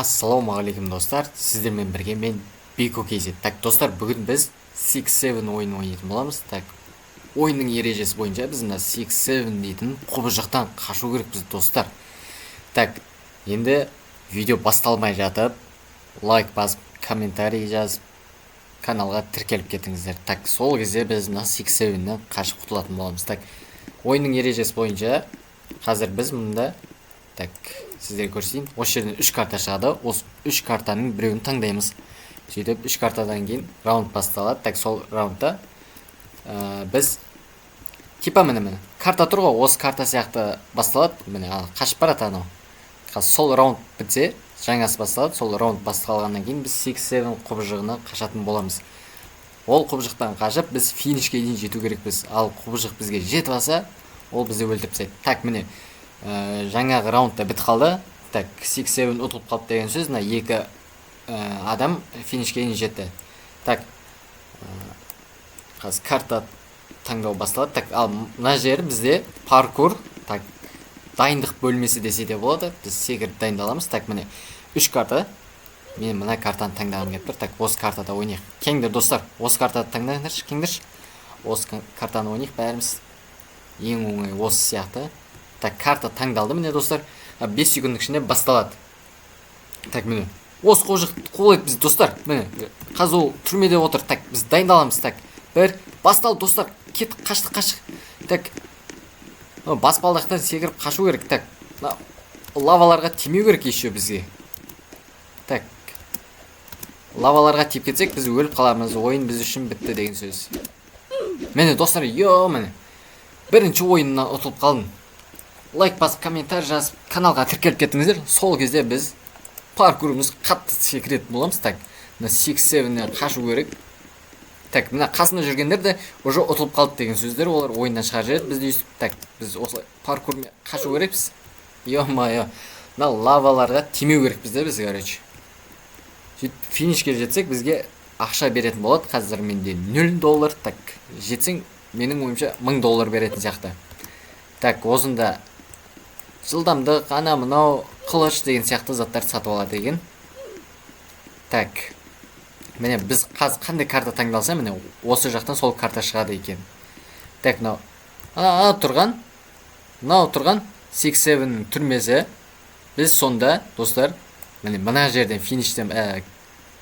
Ассалаумағалейкум достар, сіздермен бірге мен Бико KZ. Так, достар, бүгін біз 6-7 ойын ойнайтын боламыз. Так, ойынның ережесі бойынша біз мына 6-7 дейтін құбыжықтан қашу керек біз достар. Так, енді видео басталмай жатып, лайк басып, комментарий жазып, каналға тіркеліп кетіңіздер. Так, сол кезде біз мына 6-7-ден қашып құтылатын боламыз. Так, ойынның ережесі бойынша қазір біз мұнда так, сіздер көрсейін, осы жерден 3 карта шығады. Осы 3 картаның біреуін таңдаймыз. Сөйтіп 3 картадан кейін раунд басталады. Так, сол раундта біз типа міне карта тұр ғой, осы карта сияқты басталады. Міне қашып барады анау. Сол раунд бітсе, жаңасы басталады. Сол раунд басталғаннан кейін біз 6-7 құбыжығына қашатын боламыз. Ол құбыжықтан қашып, біз финишке дейін жету керекпіз. Ал құбыжық бізге жетіп алса, ол бізді өлтіріп тастайды. Так, міне жаңағы раундта бітіп қалды. Так, 6-7 ұтылып қалды деген сөз. Мына екі адам финишке дейін жетті. Так, қазір карта таңдау басталады. Так, ал мына жер бізде паркур, так, дайындық бөлмесі десе де болады. Біз секіріп дайындаламыз. Так, міне 3 карта. Мен мына картаны таңдағым келіп тұр. Так, осы картада ойнайық. Кеңдер достар, осы картаны таңдаңдаршы, кеңдерші. Осы картаны ойнайық бәріміз. Ең оңай осы сияқты. Так, карта таңдалды міне достар. 5 секундық ішінде басталады. Так, міне осы құбыжық қуылайды біз достар. Міне қазір ол түрмеде отыр. Так, біз дайындаламыз. Так, бір басталды достар. Кет, қаштық. Так, баспалдақтан секіріп қашу керек. Так, лаваларға тимеу керек еще бізге. Так, лаваларға тиіп кетсек біз өліп қаламыз. Ойын біз үшін бітті деген сөз. Міне достар, міне бірінші ойыннан ұтылып қалдым. Лайк басып, комментарий жазып, каналға тіркеліп кетіңіздер. Сол кезде біз паркурымыз қатты секіретін боламыз. Так, мына 6-7-нен қашу керек. Так, мына қасында жүргендер де уже ұтылып қалды деген сөздер, олар ойыннан шығарып жібереді бізді өйстіп. Так, біз осылай паркурмен қашу керекпіз. Мына лаваларға тимеу керек бізде, короче. Сөйтіп финишке жетсек, бізге ақша беретін болады. Қазір менде $0. Так, жетсең, менің ойымша $1000 беретін сияқты. Так, осында жылдамдық, ана мынау қылыш деген сияқты заттарды сатып алады екен. Так, міне біз қандай карта таңдалса, міне осы жақтан сол карта шығады екен. Так, мынау тұрған 6-7 түрмесі. Біз сонда достар, міне мына жерден фиништен,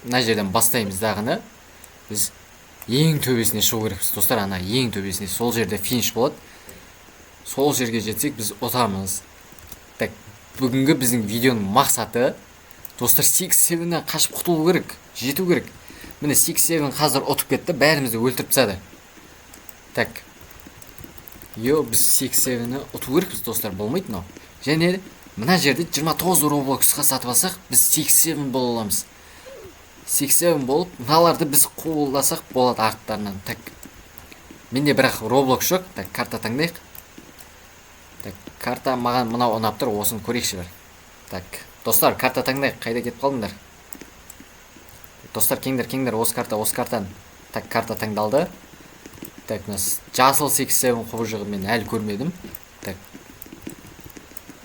мына жерден бастаймыз дағыны. Біз ең төбесіне шығу керекпіз достар, ана ең төбесіне, сол жерде финиш болады. Сол жерге жетсек біз ұтамыз. Так, бүгінгі біздің видеоның мақсаты достар 6-7-нен қашып құтылу керек, жету керек. Міне 6-7 қазір ұтып кетті, бәрімізді өлтіріп тастады. Так, біз 6-7-ні ұту керекпіз достар, болмайды мынау. Және мына жерде 29 Robloxқа сатып алсақ, біз 6-7 бола аламыз. 6-7 болып, мыналарды біз қуылдасақ болады арттарынан. Так, менде бірақ Roblox жоқ. Так, карта таңдайық. Так, карта маған мынау ұнап тұр, осын көрейікші бір. Так, достар, карта таңдайық, қайда кетіп қалдыңдар? Достар, кеңдер, осы картаны. Так, карта таңдалды. Так, жасыл 6-7 құбыжығы мен әлі көрмедім. Так,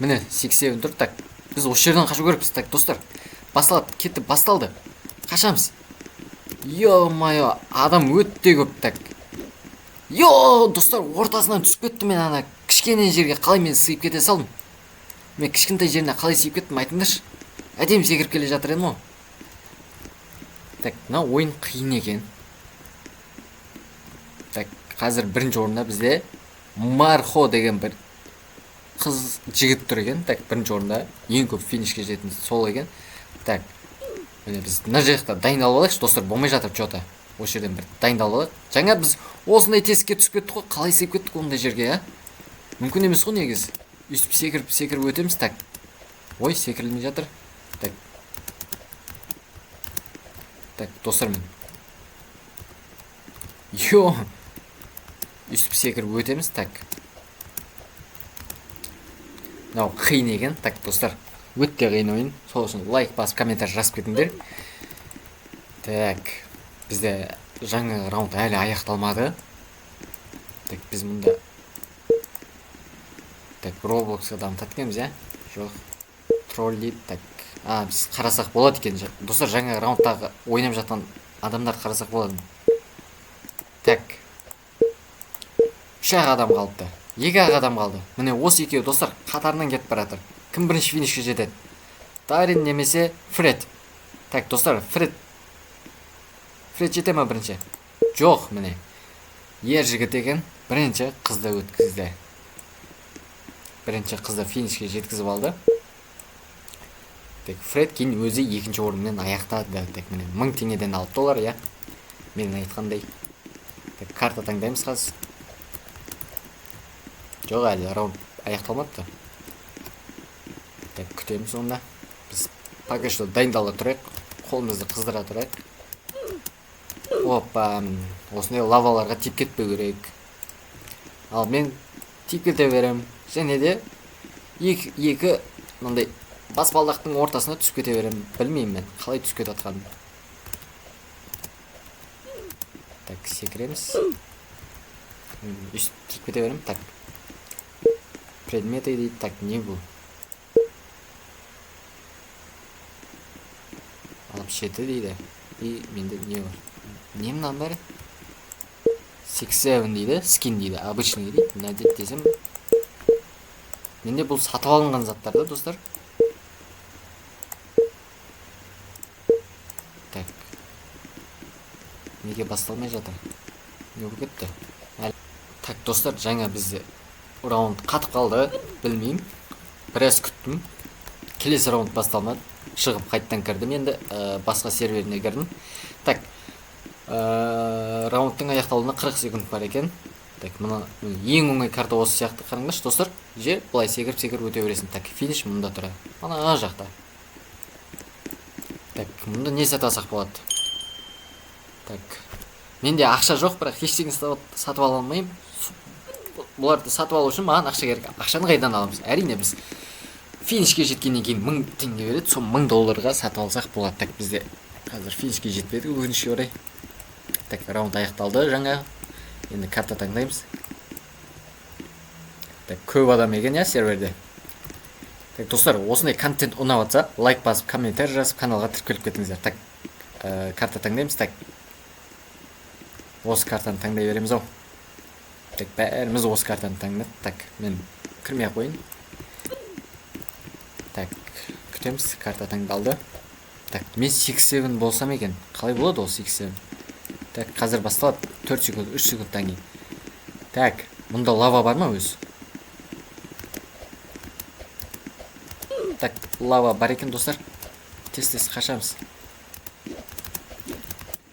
міне 6-7 тұр. Так, біз осы жерден қашу керекпіз. Так, достар, басталады, кетті, басталды. Қашамыз. Адам өтте көп. Так, достар, ортасынан түсіп кетті. Мен ана кішкене жерге қалай мен сыйып кете салдым. Мен кішкентай жеріне қалай сыйып кеттім, айтыңдаршы. Әдемі секіріп келе жатыр едім ғой. Так, мына ойын қиын екен. Так, қазір бірінші орында бізде Мархо деген бір қыз жігіт тұр екен. Так, бірінші орында ең көп финишке жететін сол екен. Так, міне біз мына жақта дайындалып алайықшы достар, болмай жатыр что-то. Осы жерден бір дайындалып алайық. Жаңа біз осындай тесікке түсіп кеттік қой, қалай сыйып кеттік ондай жерге, мүмкін емес қой негіз. Үстіп секіріп өтеміз. Так, секірілмей жатыр. Так, достар, мен үстіп секіріп өтеміз. Так, мынау қиын екен. Так, достар, өтте қиын ойын. Сол үшін лайк басып, комментарий жазып кетіңдер. Так, бізде жаңа раунд әлі аяқталмады. Так, біз мұнда Так, Roblox'a дамытады екенбіз, жоқ. Тролл дейді. Так, Біз қарасақ болады екен. Достар, жаңа раундтағы ойнап жатқан адамдар қарасақ болады. Так. 3-ақ адам қалыпты. 2-ақ адам қалды. Міне осы екеуі достар қатарынан кетіп бара жатыр. Кім бірінші финишке жетеді? Дарин немесе Фред. Так, достар, Фред жете ма бірінші? Жоқ, міне. Ер жігіт екен, бірінші қызды өткізді. Бірінші қызды финишке жеткізіп алды. Так, Фред кейін өзі екінші орынмен аяқтады. Так, міне 1000 теңгеден алып доллар, я. Менің айтқандай. Так, карта таңдаймыз қазір. Жоқ, әлі раунд аяқталмады. Так, күтеміз онда. Біз пока что дайындала тұрайық. Қолымызды қыздыра тұрайық. Опа, осындай лаваларға тиіп кетпеу керек. Ал мен тиіп кете берем. Және де екі мындай баспалдақтың ортасына түсіп кете берем. Білмеймін мен қалай түсіп кетіп жатқанын. Так, секіреміз. Үст тиіп кете берем. Так. Предметы дейді. Так, не бұл? Алып шеті дейді. И менде не бар? Не мынан бәрі? 6-7 дейді, скин дейді, обычный дейді. Мына деп десем. Менде бұл сатып алынған заттар да, достар. Так. Неге басталмай жатыр? Не болып кетті? Так, достар, жаңа бізде раунд қатып қалды, білмеймін. Біраз күттім. Келесі раунд басталмады. Шығып қайттан кірдім, енді басқа серверіне кірдім. Так, раундтың аяқталуына 40 секунд бар екен. Так, мына ең оңай карта осы сияқты. Қараңдаршы, достар. Жер былай секіріп өте бересің. Так, финиш мұнда тұрады. Ана жақта. Так, мұнда не сатасақ болады? Так. Менде ақша жоқ, бірақ ештеңе сатып ала алмаймын. Бұларды сатып алу үшін маған ақша керек. Ақшаны қайдан аламыз? Әрине біз финишке жеткеннен кейін 1000 теңге береді. Сол 1000 долларға сатып алсақ болады. Так, бізде қазір финишке жетпедік, өкінішке орай. Так, раунд аяқталды жаңа. Енді карта таңдаймыз. Так, көп адам екен я серверде. Так, достар, осындай контент ұнап жатса, лайк басып, комментарий жазып, каналға тіркеліп кетіңіздер. Так, карта таңдаймыз. Так. Осы картаны таңдай береміз ау. Так, бәріміз осы картаны таңдадық. Так, мен кірмей ақ қойын. Так, күтеміз, карта таңдалды. Так, мен 6-7 болсам екен. Қалай болады ол 6-7? Так, қазір басталады. 4 секунд, 3 секундтан кейін. Так, мұнда лава бар ма өз? Так, лава бар екен, достар. Тез қашамыз.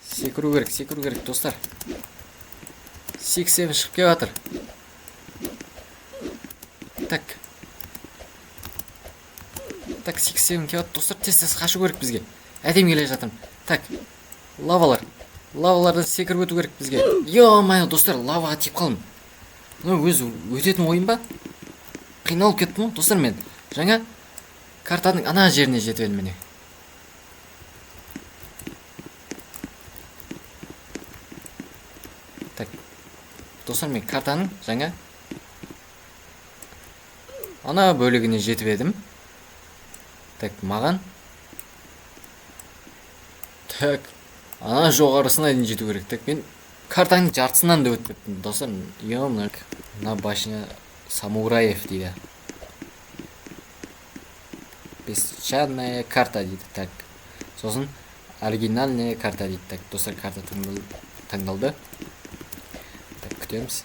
Секіру керек, достар. 6-7 шығып кеп жатыр. Так. Так, 6-7 кеп жатыр, достар. Тез қашу керек бізге. Әдем келе жатырмын. Так, лавалардан секіріп өту керек бізге. Йо-майо, достар, лаваға тиіп қалдым. Мына өзі өтетін ойын ба? Қиналып кеттім, достар, мен. Жаңа картаның ана жеріне жетіп едім міне. Так. Достар, мен картаның жаңа ана бөлігіне жетіп едім. Так, маған. Так. Ана жоғарысына дейін жету керек. Так, мен картаның жартысынан да өтіп кеттім, достар. Ё-мына башня самураев дейді. Песчаная карта дейді. Так. Сосын оригинальная карта дейді. Так, достар, карта таңдалды. Так, күтеміз.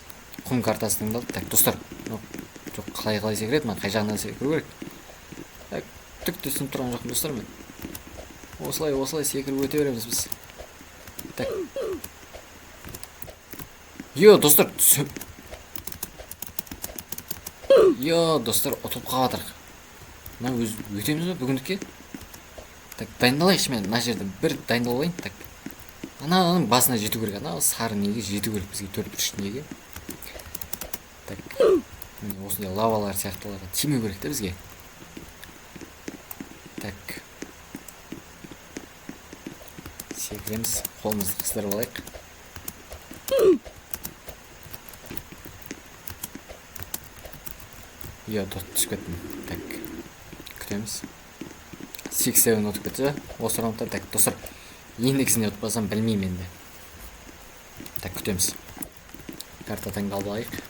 Құм картасы таңдалды. Так, достар. Жоқ, қалай секіреді, мен қай жағынан секіру керек. Так, түк түсініп тұрған жоқпын, достар, мен. Осылай секіріп өте береміз біз. Так. Йо, достар, түсіп. Йо, достар, ұтылып қалып жатырық. Мына өтеміз бе бүгіндікке? Так, дайындалайықшы, мен мына жерде бір дайындалайын. Так. Ананың басына жету керек. Ана сары неге жету керек бізге, 4-3 неге. Так. Осындай лавалар сияқтыларға тимеу керек те бізге. Так. Секіреміз, қолымызды қыстырып алайық. Йо, түсіп кеттім. Так. Күтеміз. 6-7 өтіп кетсе осы раундта. Так достар, ендігісіне ұтып қалсам білмеймін енді. Так күтеміз. Карта таңдалып алайық.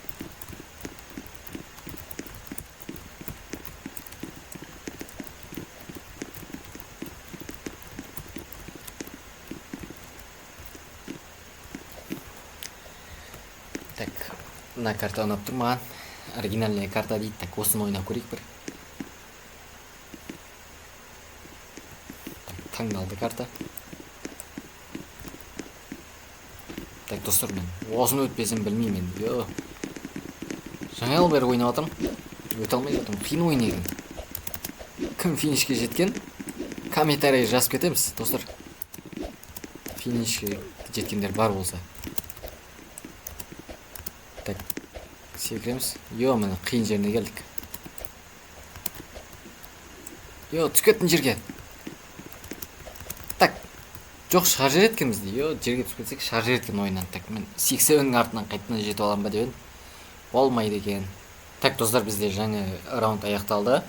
Так, мына карта ұнап тұр маған. Оригинальная карта дейді. Так, осыны ойнап көрейік бір. Так, таңдалды карта. Так, достар, мен осыны өтпесем білмеймін енді. Йо. Жаңа бері ойнап жатырмын. Өте алмай жатырмын. Қиын ойын екен. Кім финишке жеткен? Комментарий жазып кетеміз, достар. Финишке жеткендер бар болса. Так, секіреміз. Йо, міне қиын жеріне келдік. Йо, түскеттің жерге. Так, жоқ, шаржер еткенбіз де. Йо, жерге түсіп кетсек шаржер еткен ойыннан. Так, мен 6-7-ның артынан қайтынан жетіп алам ба деп едім. Болмайды екен. Так, достар, бізде жаңа раунд аяқталды.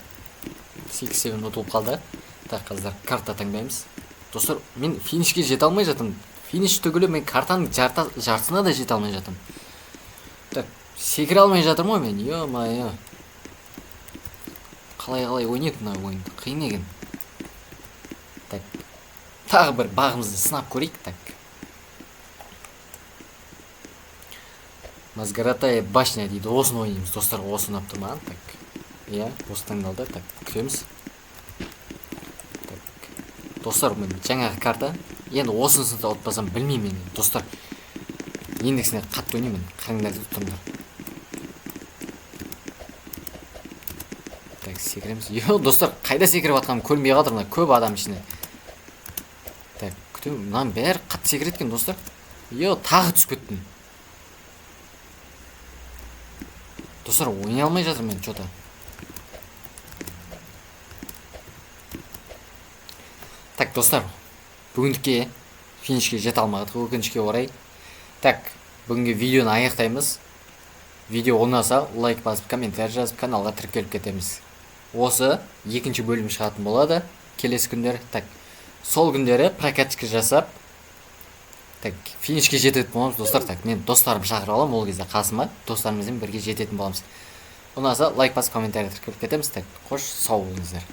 6-7 ұтылып қалды. Так, қазір карта таңдаймыз. Достар, мен финишке жете алмай жатырмын. Финиш түгілі мен картаның жартысына да жете алмай жатырмын. Так, секіре алмай жатырмын ғой мен. Йо-майо. Қалай ойнайды мына ойынды. Қиын екен. Так, тағы бір бағымызды сынап көрейік. Так. Мазгаратая башня дейді. Осыны ойнаймыз, достар. Осы ұнап тұр маған. Так. Иә, осы таңдалды. Так, күтеміз. Так. Достар, мен жаңағы карта. Енді осыны да ұтпасам білмеймін енді. Достар, ендігісіне қатты ойнаймын. Қараңдарды тұрыңдар. Так, секіреміз. Йо, достар, қайда секіріп атқанын көрмей қалдырмын. Көп адам ішіне. Так, күтемін. Мынан бәрі қатты секіреді екен, достар. Йо, тағы түсіп кеттім. Достар, ойнай алмай жатырмын мен что-то. Так, достар, бүгіндікке финишке жете алмадық, өкінішке орай. Так, бүгінгі видеоны аяқтаймыз. Видео ұнаса, лайк басып, комментарий жазып, каналға тіркеліп кетеміз. Осы екінші бөлім шығатын болады келесі күндері. Так, сол күндері прокатчика жасап, так, финишке жететін боламыз, достар. Так, мен достарым шақырып аламын, ол кезде қасыма достарымызбен бірге жететін боламыз. Ұнаса, лайк басып, комментарий тіркеліп кетеміз. Так, қош, сау болыңыздар.